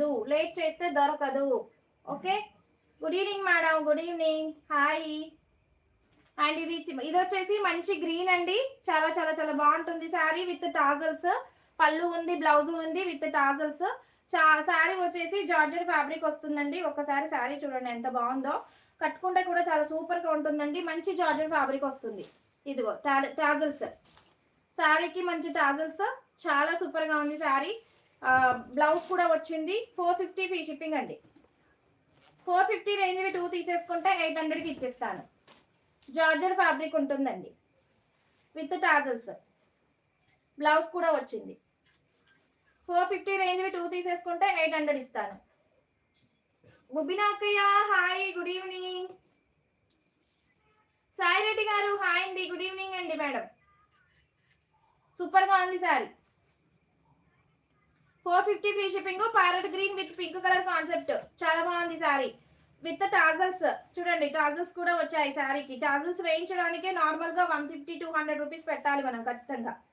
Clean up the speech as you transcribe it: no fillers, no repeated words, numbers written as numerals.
Late చేస్తే దొరకదు. Okay, good evening madam, good evening, hi. And ఇది వచ్చేసి మంచి గ్రీన్ అండి, చాలా చాలా చాలా బాగుంటుంది శారీ విత్ టాజల్స్. పళ్ళు ఉంది, బ్లౌజ్ ఉంది విత్ టాజల్స్. శారీ వచ్చేసి జార్జెట్ ఫ్యాబ్రిక్ వస్తుందండి. ఒకసారి శారీ చూడండి ఎంత బాగుందో, కట్టుకుంటే కూడా చాలా సూపర్ గా ఉంటుందండి. మంచి జార్జెట్ ఫ్యాబ్రిక్ వస్తుంది. ఇదిగో టాజల్స్, శారీకి మంచి టాజల్స్, చాలా సూపర్ గా ఉంది శారీ. బ్లౌజ్ కూడా వచ్చింది. 450 ఫ్రీ షిప్పింగ్ అండి. 450 రేంజ్ 2 తీసేసుకుంటే 800కి ఇచ్చేస్తాను. జార్జెట్ ఫ్యాబ్రిక్ ఉంటుందండి విత్ టాజల్స్, బ్లౌజ్ కూడా వచ్చింది. 450 రేంజ్ 2 తీసేసుకుంటే 800 ఇస్తాను. ముబినాకయ్య hi, good evening. Sai Reddy గారు హాయ్ అండి, గుడ్ ఈవినింగ్ అండి మేడం. సూపర్ గా ఉంది sari. 450 free shipping. Parrot green with pink colour concept, చాలా బాగుంది సారీ విత్ టాజల్స్. చూడండి టాజల్స్ కూడా వచ్చాయి శారీకి. టాజల్స్ వేయించడానికే నార్మల్ గా 150 200 రూపీస్ పెట్టాలి మనం ఖచ్చితంగా.